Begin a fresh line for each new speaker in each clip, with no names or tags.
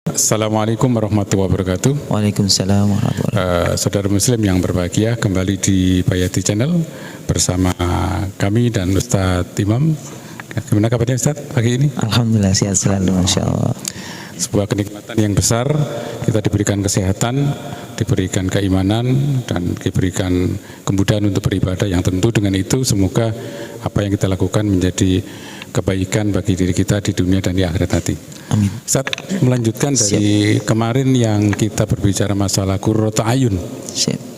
Assalamualaikum warahmatullahi wabarakatuh.
Waalaikumsalam warahmatullahi wabarakatuh.
Saudara Muslim yang berbahagia, kembali di Bayati Channel bersama kami dan Ustadz Imam. Gimana kabarnya Ustadz pagi ini?
Alhamdulillah sehat selalu, Masya Allah.
Sebuah kenikmatan yang besar, kita diberikan kesehatan, diberikan keimanan, dan diberikan kemudahan untuk beribadah, yang tentu dengan itu semoga apa yang kita lakukan menjadi kebaikan bagi diri kita di dunia dan di akhirat nanti.
Amin.
Saat melanjutkan dari kemarin yang kita berbicara masalah qurratu ayun,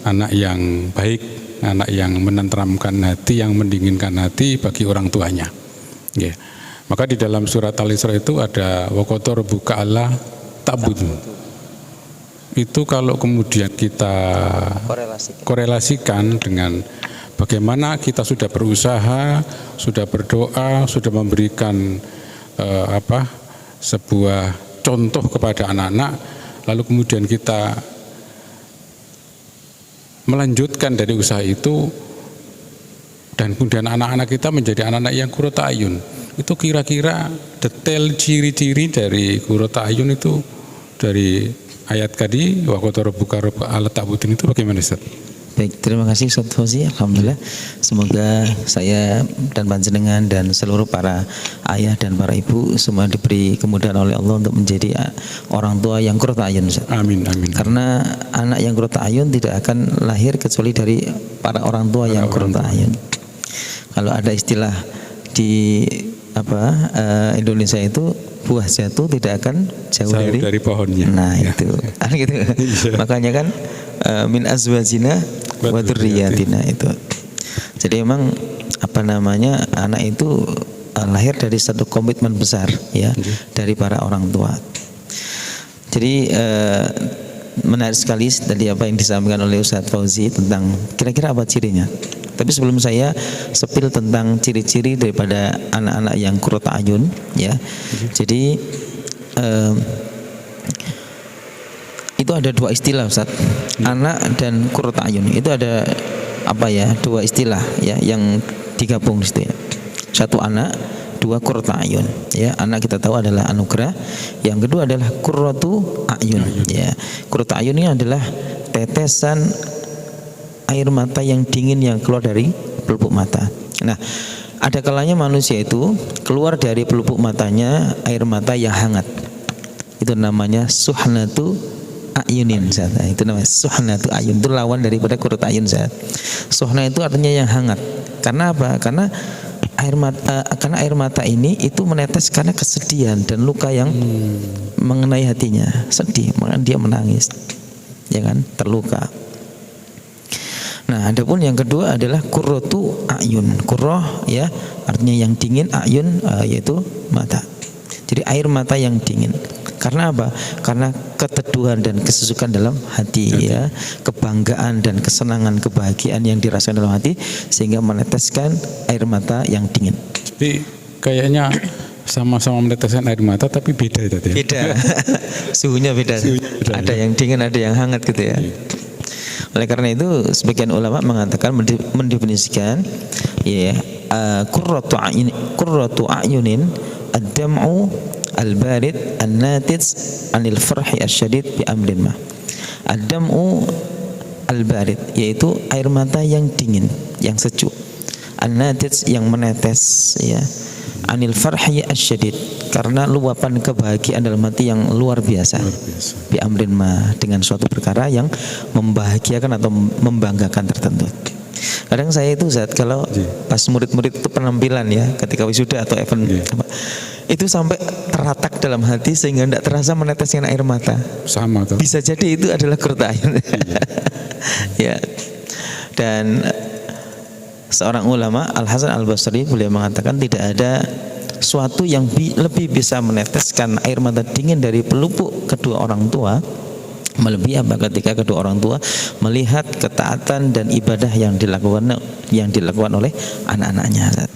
anak yang baik, anak yang menenteramkan hati, yang mendinginkan hati bagi orang tuanya. Yeah. Maka di dalam surat Al-Isra itu ada waqatar buka Allah tabud. Itu kalau kemudian kita korelasikan dengan bagaimana kita sudah berusaha, sudah berdoa, sudah memberikan sebuah contoh kepada anak-anak, lalu kemudian kita melanjutkan dari usaha itu, dan kemudian anak-anak kita menjadi anak-anak yang qurratu ayun. Itu kira-kira detail ciri-ciri dari qurratu ayun itu dari ayat tadi waqatar buka Allah ta'budin itu bagaimana Ustaz?
Baik, terima kasih Ustaz Fauzi. Alhamdulillah, semoga saya dan panjenengan dan seluruh para ayah dan para ibu semua diberi kemudahan oleh Allah untuk menjadi orang tua yang qurratu ayun, Ustaz.
Amin, amin.
Karena anak yang qurratu ayun tidak akan lahir kecuali dari para orang tua yang qurratu ayun. Kalau ada istilah di Indonesia itu, buah jatuh tidak akan jauh dari
pohonnya.
Nah ya. Itu gitu. Makanya kan min azwajina wa dzurriyyatina itu. Jadi memang anak itu lahir dari satu komitmen besar ya, dari para orang tua. Jadi menarik sekali tadi apa yang disampaikan oleh Ustadz Fauzi tentang kira-kira apa cirinya. Tapi sebelum saya sepil tentang ciri-ciri daripada anak-anak yang qurratu ayun ya. Jadi itu ada dua istilah Ustaz. Anak dan qurratu ayun itu ada dua istilah ya yang digabung di situ ya. Satu anak, dua qurratu ayun ya. Anak kita tahu adalah anugerah, yang kedua adalah qurratu ayun ya. Qurratu ayun ini adalah tetesan air mata yang dingin yang keluar dari pelupuk mata. Nah, ada kalanya manusia itu keluar dari pelupuk matanya air mata yang hangat. Itu namanya suhnatu ayunin. Itu namanya suhnatu ayun. Itu lawan daripada qurratu ayun. Suhna itu artinya yang hangat. Karena apa? Karena air mata ini itu menetes karena kesedihan dan luka yang mengenai hatinya. Sedih, makanya dia menangis. Ya kan? Terluka. Nah, adapun yang kedua adalah qurratu ayun. Qurrah ya, artinya yang dingin, ayun yaitu mata. Jadi air mata yang dingin. Karena apa? Karena keteduhan dan kesesukan dalam hati ya, kebanggaan dan kesenangan, kebahagiaan yang dirasakan dalam hati sehingga meneteskan air mata yang dingin.
Jadi kayaknya sama-sama meneteskan air mata tapi beda tadi.
Beda. Suhunya beda. Ada yang dingin, ada yang hangat gitu ya. Oleh karena itu sebagian ulama mengatakan mendefinisikan ya qurratu ayunin ad-dam'u al-barid an-natij 'anil farhi asy-syadid bi amrin ma. Ad-dam'u al-barid yaitu air mata yang dingin, yang sejuk. An-natij yang menetes ya. 'Anil farhi asy-syadid karena luapan kebahagiaan dalam hati yang luar biasa. Bi amrin ma, dengan suatu perkara yang membahagiakan atau membanggakan tertentu. Kadang saya itu kalau pas murid-murid itu penampilan ya, ketika wisuda atau event itu sampai teratak dalam hati sehingga tidak terasa meneteskan air mata.
Sama tuh.
Bisa jadi itu adalah qurratu ayun. Ya. Dan seorang ulama Al-Hasan Al-Basri beliau mengatakan tidak ada suatu yang lebih bisa meneteskan air mata dingin dari pelupuk kedua orang tua melebihi ketika kedua orang tua melihat ketaatan dan ibadah yang dilakukan oleh anak-anaknya.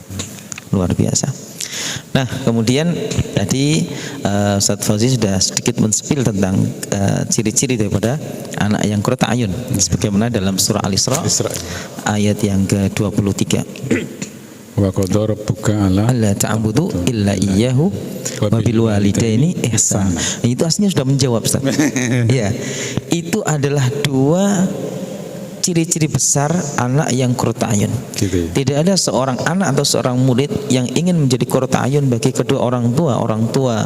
Luar biasa. Nah, kemudian tadi Ustaz Fauzi sudah sedikit men-spill tentang ciri-ciri daripada anak yang qurratu ayun sebagaimana dalam surah Al-Isra ayat yang ke-23.
Wa qadara rabbuka
alla ta'budu illa iyyahu wa bil walidaini ihsana. Itu aslinya sudah menjawab, Ustaz. Ya. Itu adalah dua ciri-ciri besar anak yang qurratu ayun.
Gitu.
Tidak ada seorang anak atau seorang murid yang ingin menjadi qurratu ayun bagi kedua orang tua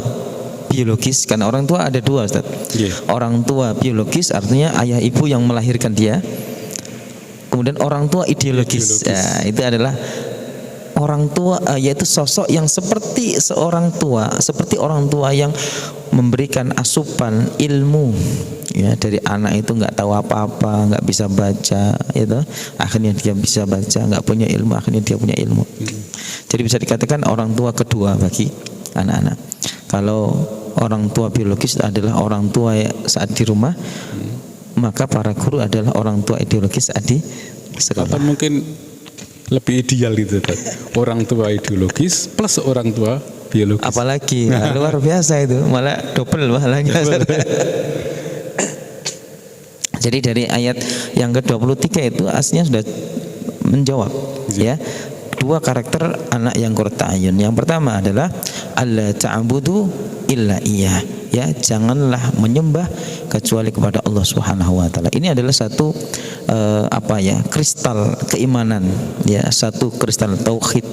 biologis, karena orang tua ada dua, Ustaz. Orang tua biologis artinya ayah ibu yang melahirkan dia. Kemudian orang tua ideologis. Ya, itu adalah orang tua, yaitu sosok yang seperti seorang tua, seperti orang tua yang memberikan asupan ilmu, ya, dari anak itu nggak tahu apa-apa, nggak bisa baca, itu akhirnya dia bisa baca, nggak punya ilmu, akhirnya dia punya ilmu. Jadi bisa dikatakan orang tua kedua bagi anak-anak. Kalau orang tua biologis adalah orang tua saat di rumah, maka para guru adalah orang tua ideologis saat di sekolah.
Atau mungkin lebih ideal itu, orang tua ideologis plus orang tua biologis.
Apalagi luar biasa itu, malah double pahalanya. Jadi dari ayat yang ke-23 itu aslinya sudah menjawab, ya. Dua karakter anak yang qurratu ayun. Yang pertama adalah alla ta'budu illa iyyah, ya, janganlah menyembah kecuali kepada Allah Subhanahu wa taala. Ini adalah satu kristal keimanan, ya, satu kristal tauhid,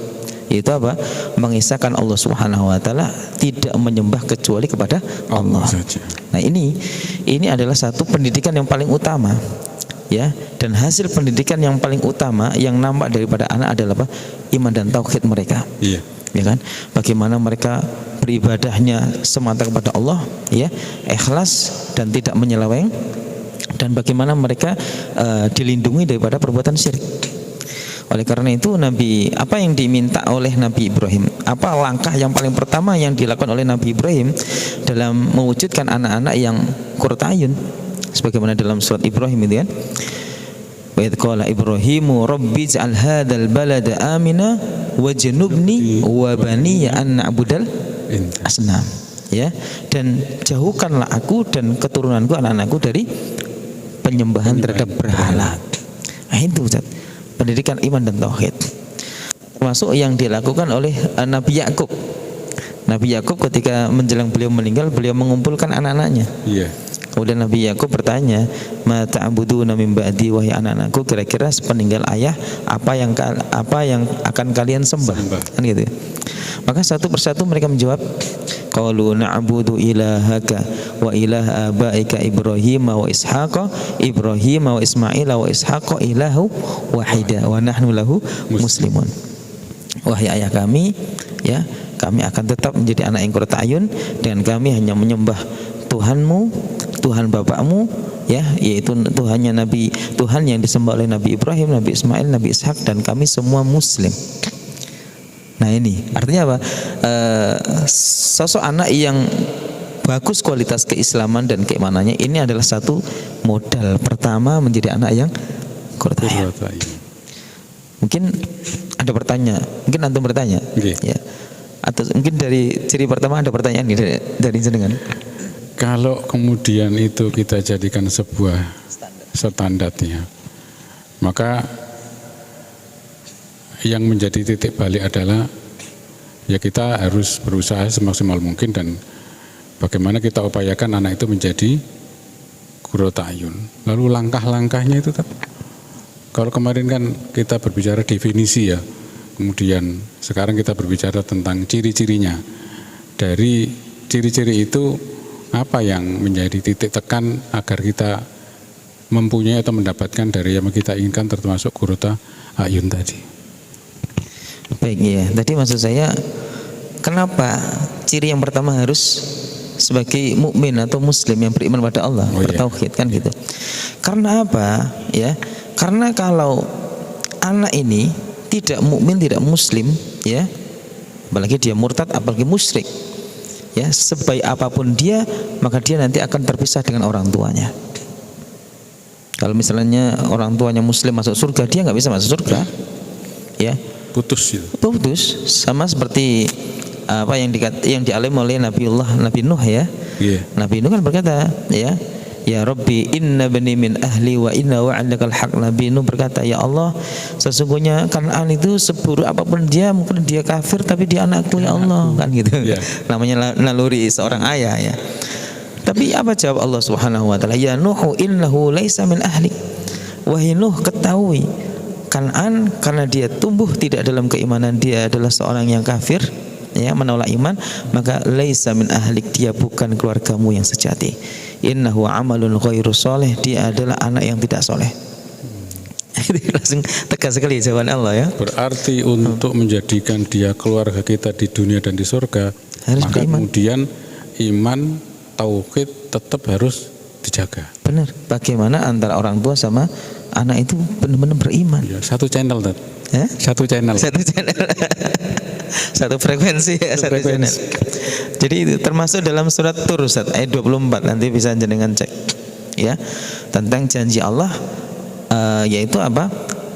yaitu apa? Mengisahkan Allah Subhanahu wa taala, tidak menyembah kecuali kepada Allah. Nah, ini adalah satu pendidikan yang paling utama, ya, dan hasil pendidikan yang paling utama yang nampak daripada anak adalah apa? Iman dan tauhid mereka. Iya. Ya kan? Bagaimana mereka beribadahnya semata kepada Allah, ya, ikhlas dan tidak menyeleweng, dan bagaimana mereka dilindungi daripada perbuatan syirik. Oleh karena itu apa yang diminta oleh Nabi Ibrahim, apa langkah yang paling pertama yang dilakukan oleh Nabi Ibrahim dalam mewujudkan anak-anak yang qurratu ayun, sebagaimana dalam surat Ibrahim itu kan, wa idz qala Ibrahimu rabbi ij'al hadzal balada amina wajnubni wa baniya an na'budal asnam, ya, dan jauhkanlah aku dan keturunanku, anak-anakku dari penyembahan terhadap berhala. Nah, itu, Ustaz, pendidikan iman dan tauhid, termasuk yang dilakukan oleh Nabi Yakub. Nabi Yakub ketika menjelang beliau meninggal, beliau mengumpulkan anak-anaknya. Iya. Kemudian Nabi Yakub bertanya, "Ma ta'buduna min ba'di, wahai anak-anakku, kira-kira sepeninggal ayah apa yang akan kalian sembah?" Kan gitu. Maka satu persatu mereka menjawab, qalu na'budu ilahaka wa ilaha abaika Ibrahim wa Ishaqa Ibrahim wa Ismail wa Ishaqa ilahu wahida wa nahnu lahu muslimun. Wahai ayah kami, ya, kami akan tetap menjadi anak yang qurratu ayun, dan kami hanya menyembah Tuhanmu, Tuhan bapakmu, ya, yaitu Tuhan yang disembah oleh Nabi Ibrahim, Nabi Ismail, Nabi Ishak, dan kami semua muslim. Nah, ini artinya apa? Sosok anak yang bagus kualitas keislaman dan keimanannya, ini adalah satu modal pertama menjadi anak yang qurratu ayun. Mungkin ada pertanyaan, mungkin antum bertanya, ya, atau mungkin dari ciri pertama ada pertanyaan dari jenengan.
Kalau kemudian itu kita jadikan sebuah standar, ya, maka yang menjadi titik balik adalah, ya, kita harus berusaha semaksimal mungkin, dan bagaimana kita upayakan anak itu menjadi qurratu ayun. Lalu langkah-langkahnya itu, kalau kemarin kan kita berbicara definisi, ya, kemudian sekarang kita berbicara tentang ciri-cirinya. Dari ciri-ciri itu apa yang menjadi titik tekan agar kita mempunyai atau mendapatkan dari yang kita inginkan, termasuk qurratu ayun tadi?
Baik, ya, tadi maksud saya, kenapa ciri yang pertama harus sebagai mukmin atau muslim yang beriman pada Allah, bertauhid, kan gitu. Karena apa? Ya, karena kalau anak ini tidak mukmin, tidak muslim, ya, apalagi dia murtad, apalagi musyrik, ya, sebaik apapun dia, maka dia nanti akan terpisah dengan orang tuanya. Kalau misalnya orang tuanya muslim masuk surga, dia nggak bisa masuk surga, ya, putus, sama seperti apa yang dialami oleh Nabi Nuh, ya. Nabi Nuh kan berkata, ya, ya Rabbi inna bani min ahli wa inna wa'adakal haq. Nabi Nuh berkata, ya Allah, sesungguhnya Kan'an itu seburuk apapun dia, mungkin dia kafir tapi dia anakku ya Allah, kan gitu. Namanya naluri seorang ayah ya. Tapi apa jawab Allah Subhanahu wa taala? Ya Nuhu innahu laisa min ahli. Wahai Nuh, ketahui Kan'an karena dia tumbuh tidak dalam keimanan, dia adalah seorang yang kafir, ya, menolak iman, maka laisa min ahlik, dia bukan keluargamu yang sejati. Innahu amalun ghairu soleh, dia adalah anak yang tidak soleh. Langsung tegas sekali jawaban Allah ya.
Berarti untuk menjadikan dia keluarga kita di dunia dan di surga,
harus
maka
beriman.
kemudian iman, tauhid tetap harus dijaga.
Benar. Bagaimana antara orang tua sama anak itu benar-benar beriman.
Ya, satu channel, Tad. Satu channel.
Satu channel. Satu frekuensi ya, satu channel. Jadi itu termasuk dalam surat Tur Ustaz, ayat 24, nanti bisa jenengan cek ya, tentang janji Allah, yaitu apa?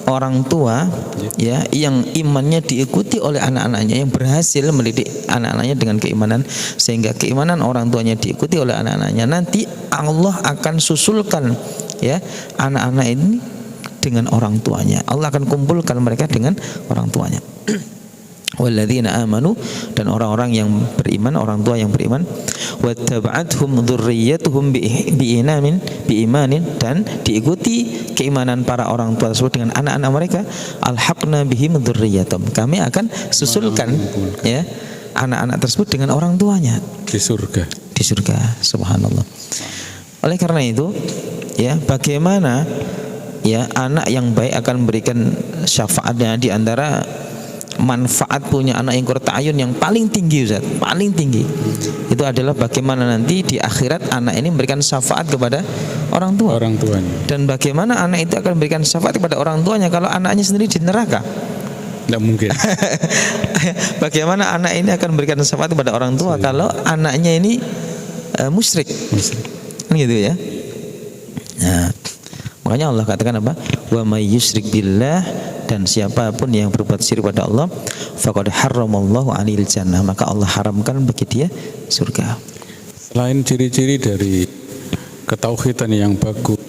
Orang tua ya yang imannya diikuti oleh anak-anaknya, yang berhasil mendidik anak-anaknya dengan keimanan, sehingga keimanan orang tuanya diikuti oleh anak-anaknya, nanti Allah akan susulkan ya anak-anak ini dengan orang tuanya. Allah akan kumpulkan mereka dengan orang tuanya. Walladzina amanu, dan orang-orang yang beriman, orang tua yang beriman, wattaba'athum dzurriyyatuhum biimanin, dan diikuti keimanan para orang tua tersebut dengan anak-anak mereka, alhaqna bihim dzurriyyatuhum, kami akan susulkan ya anak-anak tersebut dengan orang tuanya
Di surga.
di surga. Subhanallah. Oleh karena itu ya, bagaimana ya anak yang baik akan memberikan syafaatnya, di antara manfaat punya anak yang qurratu ayun yang paling tinggi Ustaz, paling tinggi itu adalah bagaimana nanti di akhirat anak ini memberikan syafaat kepada orang tua.
Orang tuanya.
Dan bagaimana anak itu akan memberikan syafaat kepada orang tuanya kalau anaknya sendiri di neraka?
Tidak mungkin.
Bagaimana anak ini akan memberikan syafaat kepada orang tua kalau anaknya ini musyrik? Kan gitu ya. Nah, makanya Allah katakan apa? Wa may yusyrik billah, dan siapapun yang berbuat syirik pada Allah, faqad harramallahu 'alaihi jannah, maka Allah haramkan bagi dia surga.
Selain ciri-ciri dari ketauhidan yang bagus,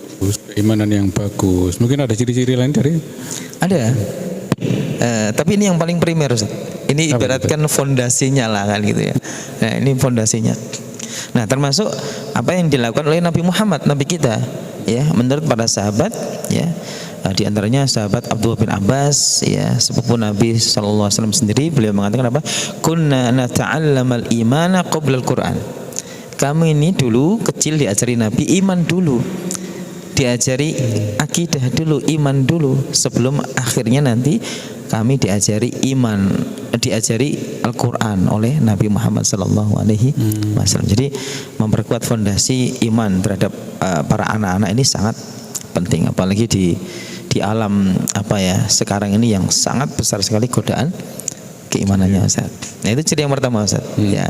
keimanan yang bagus, mungkin ada ciri-ciri lain dari?
Ada. Tapi ini yang paling primer Ustaz. Ini ibaratkan fondasinya lah kan gitu ya. Nah, ini fondasinya. Nah, termasuk apa yang dilakukan oleh Nabi Muhammad, Nabi kita ya, menurut para sahabat ya. Di antaranya sahabat Abdullah bin Abbas ya, sepupu Nabi sallallahu alaihi wasallam sendiri, beliau mengatakan apa? Kunna nata'allamal imana qabla al-Qur'an. Kami ini dulu kecil diajari Nabi iman dulu. Diajari akidah dulu, iman dulu, sebelum akhirnya nanti kami diajari iman, diajari Al-Quran oleh Nabi Muhammad sallallahu alaihi wasallam. Jadi memperkuat fondasi iman terhadap para anak-anak ini sangat penting, apalagi di alam apa ya sekarang ini yang sangat besar sekali godaan keimanannya Ustaz. Nah, itu ciri yang pertama Ustaz. Ya.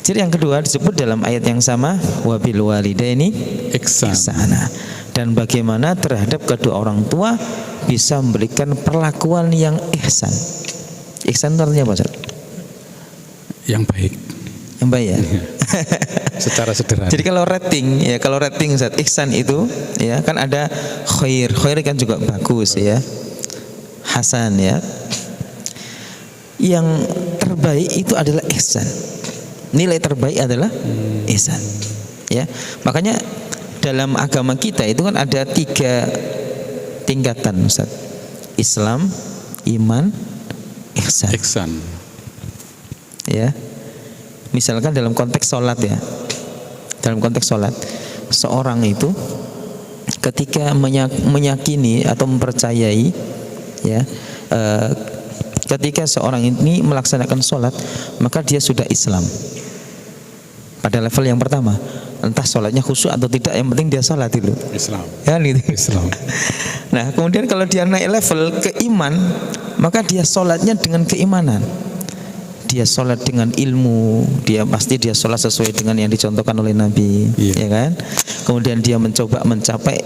Ciri yang kedua disebut dalam ayat yang sama, wabil walidaini ihsana, dan bagaimana terhadap kedua orang tua bisa memberikan perlakuan yang ihsan. Ihsan itu artinya apa Ustaz?
Yang baik.
Yang baik ya.
Secara sederhana.
Jadi kalau rating Ustaz, ihsan itu ya kan ada khair kan juga bagus ya. Hasan ya. Yang terbaik itu adalah ihsan. Nilai terbaik adalah ihsan. Ya. Makanya dalam agama kita itu kan ada 3 tingkatan Ustaz. Islam, iman, ihsan.
Ihsan.
Ya. Misalkan dalam konteks sholat ya, dalam konteks sholat, seorang itu ketika meyakini atau mempercayai ya, ketika seorang ini melaksanakan sholat, maka dia sudah Islam pada level yang pertama. Entah sholatnya khusyuk atau tidak, yang penting dia sholat itu
Islam.
Ya gitu.
Islam.
Nah kemudian kalau dia naik level ke iman, maka dia sholatnya dengan keimanan. Dia sholat dengan ilmu, dia sholat sesuai dengan yang dicontohkan oleh Nabi, ya kan? Kemudian dia mencoba mencapai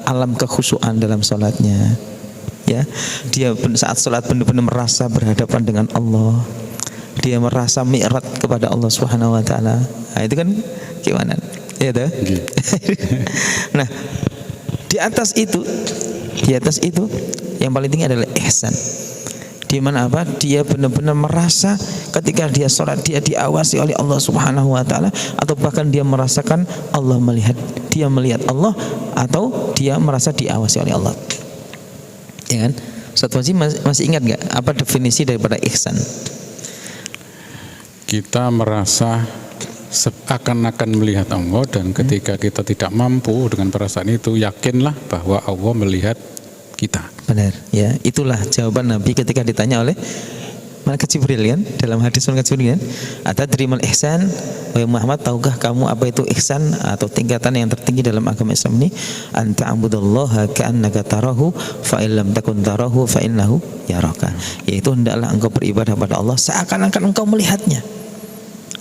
alam kekhusyuan dalam sholatnya, ya. Dia saat sholat benar-benar merasa berhadapan dengan Allah, dia merasa mi'raj kepada Allah Subhanahu Wa Taala. Nah, itu kan keimanan, ya toh? Nah, di atas itu yang paling tinggi adalah ihsan. Di mana apa? Dia benar-benar merasa ketika dia sholat dia diawasi oleh Allah Subhanahu wa taala, atau bahkan dia merasakan Allah melihat, dia melihat Allah, atau dia merasa diawasi oleh Allah. Ya kan? Ustaz Fauzi masih ingat enggak apa definisi daripada ihsan?
Kita merasa seakan-akan melihat Allah, dan ketika kita tidak mampu dengan perasaan itu, yakinlah bahwa Allah melihat kita.
Benar, ya. Itulah jawaban Nabi ketika ditanya oleh malaikat Jibril kan, dalam hadis malaikat Jibril kan, atadrimal ihsan, wahai Muhammad, tahukah kamu apa itu ihsan atau tingkatan yang tertinggi dalam agama Islam ini? Anta abudallaha ka'annaka tarahu fa illam takun tarahu fa innahu yaraka. Yaitu hendaklah engkau beribadah pada Allah seakan-akan engkau melihatnya.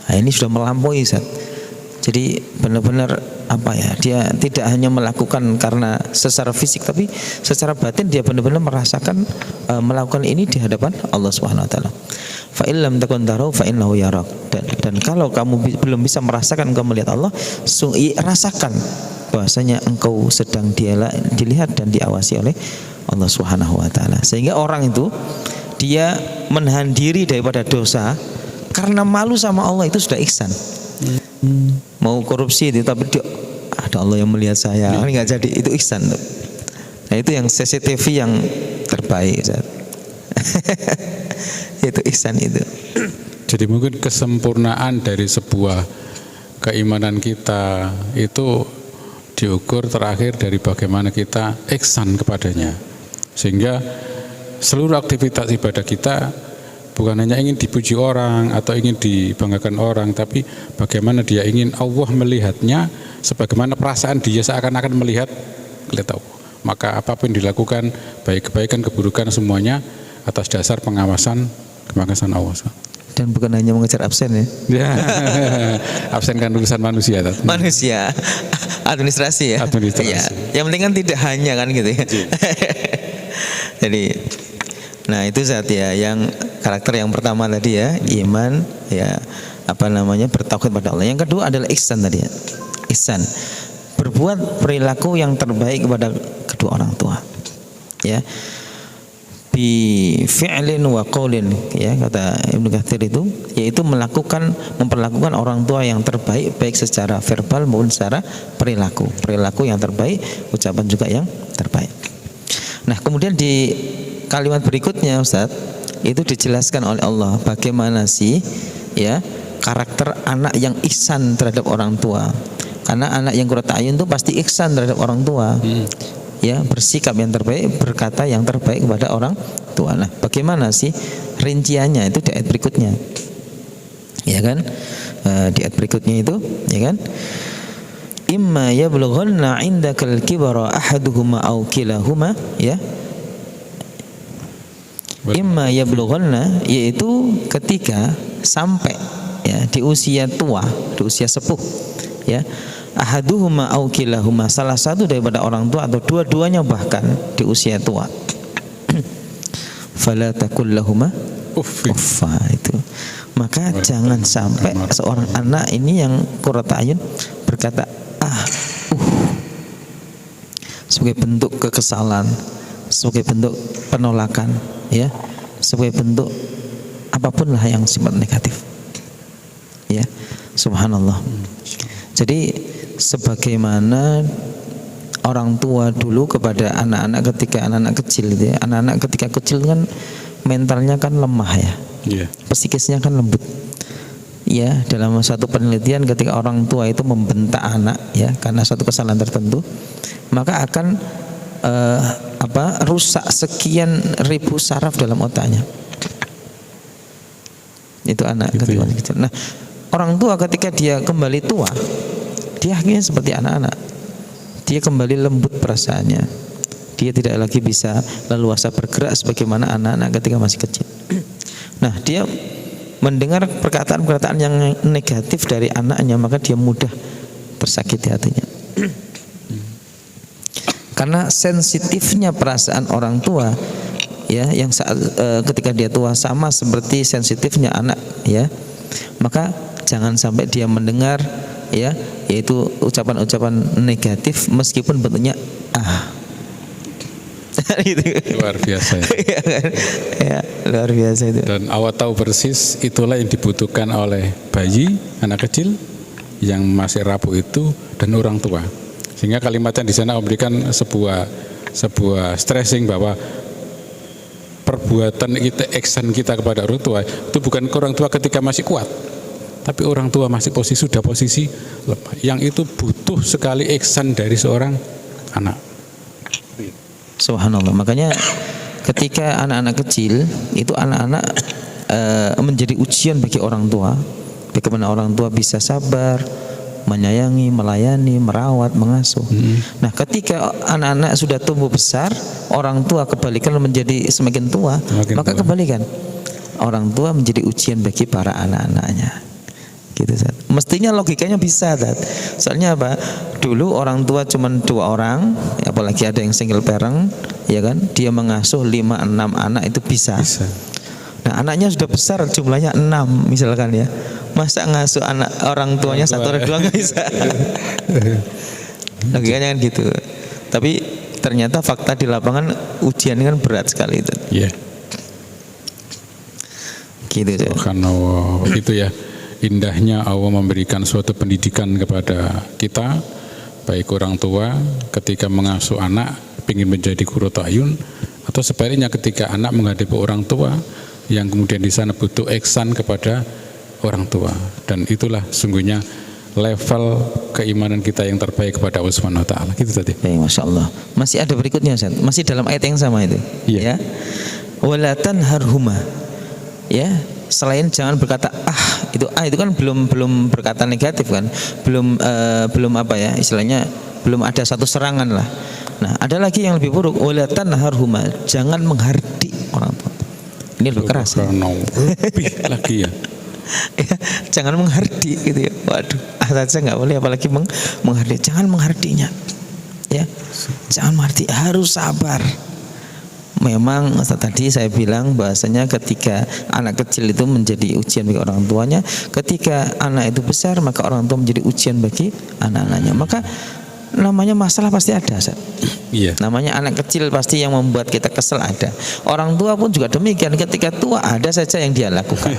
Nah, ini sudah melampaui, Ustaz. Jadi benar-benar apa ya, dia tidak hanya melakukan karena secara fisik, tapi secara batin dia benar-benar merasakan melakukan ini di hadapan Allah Subhanahu wa taala. Fa illam takun tarahu fa innahu yarak. Dan kalau kamu belum bisa merasakan engkau melihat Allah, rasakan bahwasanya engkau sedang dilihat dan diawasi oleh Allah Subhanahu wa taala. Sehingga orang itu dia menahan diri daripada dosa karena malu sama Allah, itu sudah ihsan. Mau korupsi itu tapi dia, ada Allah yang melihat saya, ini nggak jadi, itu ihsan. Nah itu yang CCTV yang terbaik, itu ihsan itu.
Jadi mungkin kesempurnaan dari sebuah keimanan kita itu diukur terakhir dari bagaimana kita ihsan kepadanya, sehingga seluruh aktivitas ibadah kita bukan hanya ingin dipuji orang atau ingin dibanggakan orang, tapi bagaimana dia ingin Allah melihatnya sebagaimana perasaan dia seakan-akan melihat Allah. Maka apapun dilakukan, baik kebaikan keburukan, semuanya atas dasar pengawasan Allah.
Dan bukan hanya mengejar absen ya.
Absen kan urusan manusia.
Manusia, administrasi ya.
Administrasi.
Ya. Yang penting kan tidak hanya kan gitu ya. Jadi, nah itu saat ya yang karakter yang pertama tadi ya, iman ya, bertauhid pada Allah. Yang kedua adalah ihsan tadi ya. Ihsan, berbuat perilaku yang terbaik kepada kedua orang tua. Ya. Bi fi'lin wa qaulin ya, kata Ibnu Katsir itu, yaitu memperlakukan orang tua yang terbaik baik secara verbal maupun secara perilaku yang terbaik, ucapan juga yang terbaik. Nah, kemudian di kalimat berikutnya Ustaz, itu dijelaskan oleh Allah bagaimana sih ya karakter anak yang ihsan terhadap orang tua. Karena anak yang qurratu a'yun itu pasti ihsan terhadap orang tua. Ya, bersikap yang terbaik, berkata yang terbaik kepada orang tua. Nah, bagaimana sih rinciannya itu di ayat berikutnya. Ya kan? Di ayat berikutnya itu, ya kan? Imma yablughanna 'indakal kibara ahaduhuma aw kilahuma, ya. Imma yablughanna, yaitu ketika sampai ya di usia tua, di usia sepuh, ya. Ahaduhuma aw kilahuma, salah satu daripada orang tua atau dua-duanya bahkan di usia tua. Fala takul lahuma uffa, itu. Maka jangan sampai seorang anak ini yang qurratu a'yun berkata sebagai bentuk kekesalan, sebagai bentuk penolakan, ya, sebagai bentuk apapun lah yang sifat negatif. Ya, subhanallah. Jadi sebagaimana orang tua dulu kepada anak-anak ketika anak-anak kecil gitu ya. Anak-anak ketika kecil kan mentalnya kan lemah ya. Yeah. Psikisnya kan lembut. Ya, dalam satu penelitian ketika orang tua itu membentak anak ya karena satu kesalahan tertentu, maka akan rusak sekian ribu saraf dalam otaknya. Itu anak ketika kecil. Nah, orang tua ketika dia kembali tua, dia akhirnya seperti anak-anak. Dia kembali lembut perasaannya. Dia tidak lagi bisa leluasa bergerak sebagaimana anak-anak ketika masih kecil. Nah, dia mendengar perkataan-perkataan yang negatif dari anaknya, maka dia mudah tersakiti hatinya. Karena sensitifnya perasaan orang tua, ya, yang saat ketika dia tua sama seperti sensitifnya anak, ya. Maka jangan sampai dia mendengar ya yaitu ucapan-ucapan negatif meskipun bentuknya gitu.
Luar biasa ya.
Ya, luar biasa itu.
Dan awak tahu persis itulah yang dibutuhkan oleh bayi, anak kecil yang masih rapuh itu dan orang tua. Sehingga kalimatnya di sana memberikan sebuah stressing bahwa perbuatan kita, action kita kepada orang tua itu bukan ke orang tua ketika masih kuat, tapi orang tua masih sudah posisi lemah. Yang itu butuh sekali action dari seorang anak.
Subhanallah. Makanya ketika anak-anak kecil itu anak-anak menjadi ujian bagi orang tua. Bagaimana orang tua bisa sabar, menyayangi, melayani, merawat, mengasuh. Nah, ketika anak-anak sudah tumbuh besar, orang tua kebalikan menjadi semakin tua, maka kebalikan. Orang tua menjadi ujian bagi para anak-anaknya. Gitu, Zat. Mestinya logikanya bisa, Zat. Soalnya apa? Dulu orang tua cuma 2 orang, apalagi ada yang single parent, ya kan? Dia mengasuh 5-6 anak itu bisa. Nah, anaknya sudah besar, jumlahnya 6 misalkan ya. Masa ngasuh anak orang tuanya 1 atau 2 nggak bisa. Logikanya kan gitu. Tapi ternyata fakta di lapangan ujian kan berat sekali itu.
Iya.
Gitu ya.
Karena itu ya. Indahnya Allah memberikan suatu pendidikan kepada kita, baik orang tua ketika mengasuh anak ingin menjadi qurratu ayun, atau sebaliknya ketika anak menghadapi orang tua yang kemudian di sana butuh ihsan kepada orang tua. Dan itulah sungguhnya level keimanan kita yang terbaik kepada Allah Subhanahu wa taala. Gitu tadi.
Baik, Masya Allah. Masih ada berikutnya, Ustaz. Masih dalam ayat yang sama itu.
Iya.
Ya. Wala tanharhuma. Ya. Selain jangan berkata itu kan belum berkata negatif kan, belum apa ya istilahnya, belum ada satu serangan lah. Nah, ada lagi yang lebih buruk, wala tanharhuma, jangan menghardik orang tua. Ini lebih keras.
Lebih lagi ya.
Ya, jangan menghardik gitu ya. Waduh, saja nggak boleh, apalagi menghardik. Jangan menghardiknya. Ya, jangan menghardik, harus sabar. Memang tadi saya bilang bahasanya ketika anak kecil itu menjadi ujian bagi orang tuanya, ketika anak itu besar maka orang tua menjadi ujian bagi anak-anaknya. Maka namanya masalah pasti ada, Ustaz.
Iya.
Namanya anak kecil pasti yang membuat kita kesel ada. Orang tua pun juga demikian, ketika tua ada saja yang dia lakukan.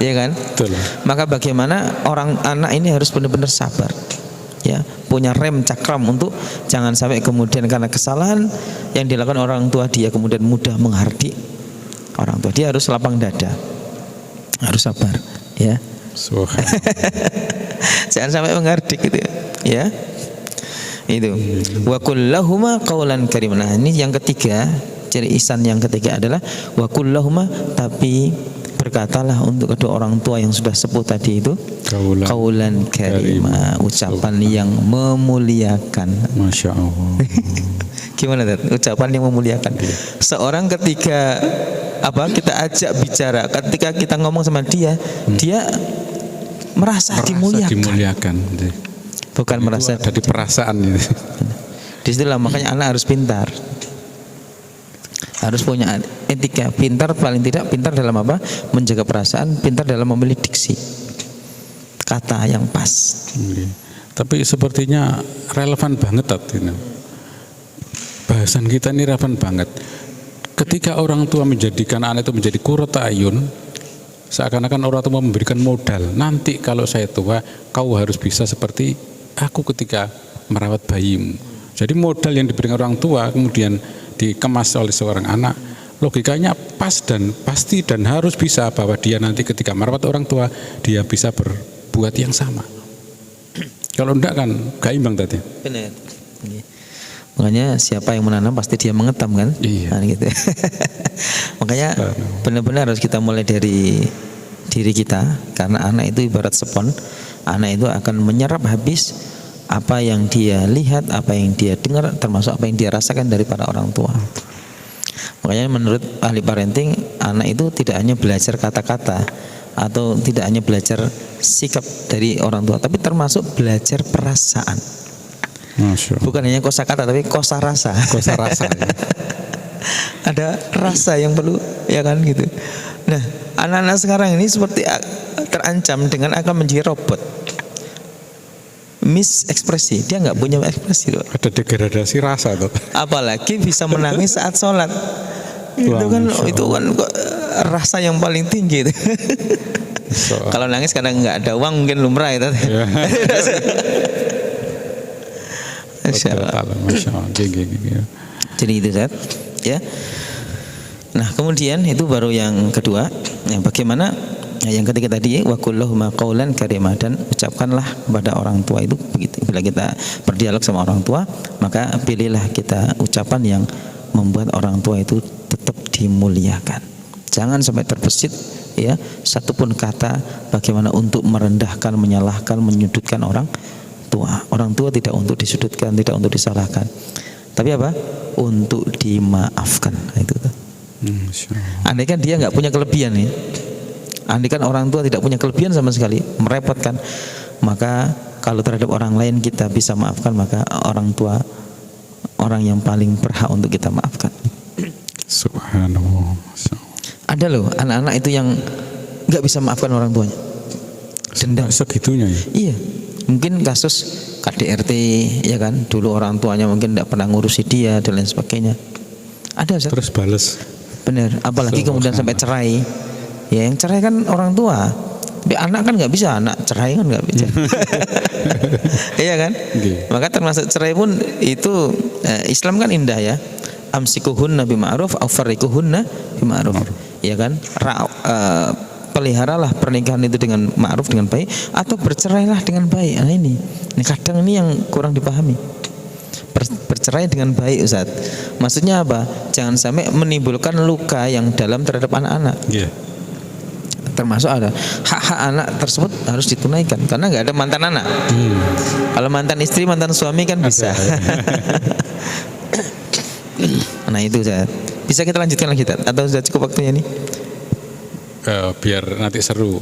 Iya kan?
Betul.
Maka bagaimana anak ini harus benar-benar sabar. Ya, punya rem cakram untuk jangan sampai kemudian karena kesalahan yang dilakukan orang tua dia kemudian mudah menghardik orang tua. Dia harus lapang dada, harus sabar, ya. Jangan sampai menghardik gitu, ya. Itu. Wa qul lahuma qaulan karim. Nah, ini yang ketiga, ciri ihsan yang ketiga adalah wa qul lahuma, tapi berkatalah untuk kedua orang tua yang sudah sepuh tadi itu qaulan karima, ucapan yang memuliakan.
Masya Allah.
Gimana Tat? Ucapan yang memuliakan. Seorang ketika kita ajak bicara, ketika kita ngomong sama dia, dia merasa dimuliakan. Bukan
itu
merasa
ada di perasaan ini.
Disitulah makanya anak harus pintar. Harus punya etika, pintar, paling tidak pintar dalam apa? Menjaga perasaan, pintar dalam memilih diksi, kata yang pas.
Tapi sepertinya relevan banget ini. Bahasan kita ini relevan banget. Ketika orang tua menjadikan anak itu menjadi qurratu ayun, seakan-akan orang tua memberikan modal. Nanti kalau saya tua, kau harus bisa seperti aku ketika merawat bayimu. Jadi modal yang diberikan orang tua kemudian dikemas oleh seorang anak, logikanya pas dan pasti dan harus bisa bahwa dia nanti ketika merawat orang tua dia bisa berbuat yang sama. Kalau enggak kan gak imbang tadi.
Benar. Makanya siapa yang menanam pasti dia mengetam kan.
Iya.
Nah, gitu. Makanya benar-benar harus kita mulai dari diri kita, karena anak itu ibarat spons. Anak itu akan menyerap habis apa yang dia lihat, apa yang dia dengar, termasuk apa yang dia rasakan dari para orang tua. Makanya menurut ahli parenting, anak itu tidak hanya belajar kata-kata atau tidak hanya belajar sikap dari orang tua, tapi termasuk belajar perasaan. Bukan hanya kosakata tapi kosarasa.
Kosarasa. Ya.
Ada rasa yang perlu, ya kan gitu. Nah, anak-anak sekarang ini seperti terancam dengan akan menjadi robot. misekspresi, dia nggak punya ekspresi loh.
Ada degradasi rasa tuh.
Apalagi bisa menangis saat sholat. Itu kan rasa yang paling tinggi itu. Kalau nangis karena nggak ada uang mungkin lumrah itu. Ya. Masya Allah. Jadi itu Zat, ya. Nah kemudian itu baru yang kedua. Yang bagaimana? Yang ketiga tadi wa kulluhuma qaulan karimah, dan ucapkanlah kepada orang tua itu begitu. Bila kita berdialog sama orang tua, maka pilihlah kita ucapan yang membuat orang tua itu tetap dimuliakan. Jangan sampai terbesit ya satupun kata bagaimana untuk merendahkan, menyalahkan, menyudutkan orang tua. Orang tua tidak untuk disudutkan, tidak untuk disalahkan. Tapi apa? Untuk dimaafkan. Nah, itu tuh. Andai kan dia nggak punya kelebihan nih. Andai kan orang tua tidak punya kelebihan sama sekali, merepotkan, maka kalau terhadap orang lain kita bisa maafkan, maka orang tua orang yang paling berhak untuk kita maafkan.
Subhanallah.
Ada loh anak-anak itu yang nggak bisa maafkan orang tuanya. Dendam.
Segitunya ya?
Iya. Mungkin kasus KDRT ya kan, dulu orang tuanya mungkin tidak pernah ngurusi dia dan lain sebagainya. Ada Ustaz.
Terus bales.
Benar. Apalagi kemudian sampai cerai. Ya yang cerai kan orang tua. Tapi anak kan nggak bisa, anak cerai kan nggak bisa. Iya kan? Okay. Maka termasuk cerai pun itu Islam kan indah ya. Amsikuhunna bima'ruf au farriquhunna bima'ruf. Ya kan? Peliharalah pernikahan itu dengan ma'ruf, dengan baik, atau bercerailah dengan baik. Nah ini kadang ini yang kurang dipahami. Bercerai dengan baik Ustaz. Maksudnya apa? Jangan sampai menimbulkan luka yang dalam terhadap anak-anak. Yeah. Termasuk ada hak-hak anak tersebut harus ditunaikan karena nggak ada mantan anak. Kalau mantan istri, mantan suami kan bisa. Nah itu Ustaz. Bisa kita lanjutkan lagi atau sudah cukup waktunya nih?
Biar nanti seru.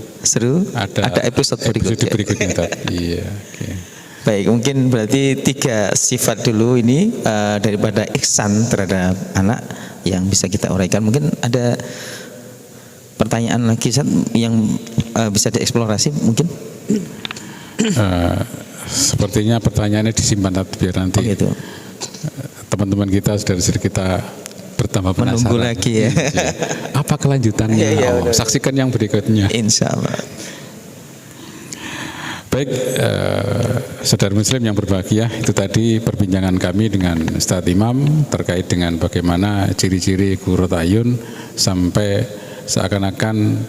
Ada episode berikutnya. Iya. Okay.
Baik, mungkin berarti 3 sifat dulu ini daripada ihsan terhadap anak yang bisa kita uraikan. Mungkin ada pertanyaan lagi Ustaz yang bisa dieksplorasi mungkin?
Sepertinya pertanyaannya disimpan biar nanti teman-teman kita, saudara-saudara kita bertambah penasaran.
Menunggu lagi ya.
Apa kelanjutannya? Saksikan yang berikutnya.
Insya Allah.
Baik, saudara muslim yang berbahagia, itu tadi perbincangan kami dengan Ustadz Imam terkait dengan bagaimana ciri-ciri qurratu ayun sampai seakan-akan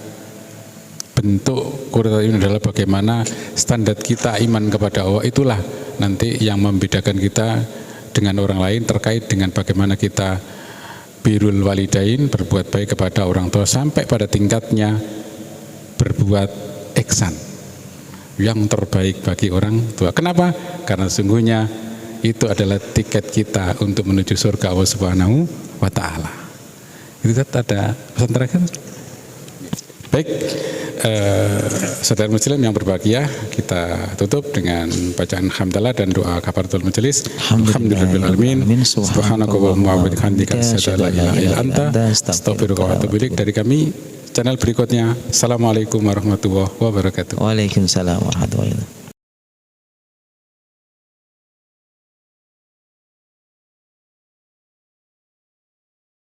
bentuk qurratu ayun adalah bagaimana standar kita iman kepada Allah, itulah nanti yang membedakan kita dengan orang lain terkait dengan bagaimana kita birrul walidain, berbuat baik kepada orang tua sampai pada tingkatnya berbuat ihsan yang terbaik bagi orang tua. Kenapa? Karena sesungguhnya itu adalah tiket kita untuk menuju surga Allah Subhanahu wa taala. Itu ada pesan terakhir. Baik, saudara muslim yang berbahagia, kita tutup dengan bacaan hamdalah dan doa kafaratul majelis. Alhamdulillahirabbil alamin. Subhanakallahumma wa bihamdika asyhadu an la ilaha illa anta astaghfiruka wa atubu ilaik. Dari kami channel berikutnya. Assalamualaikum warahmatullahi wabarakatuh.
Waalaikumsalam warahmatullahi wabarakatuh.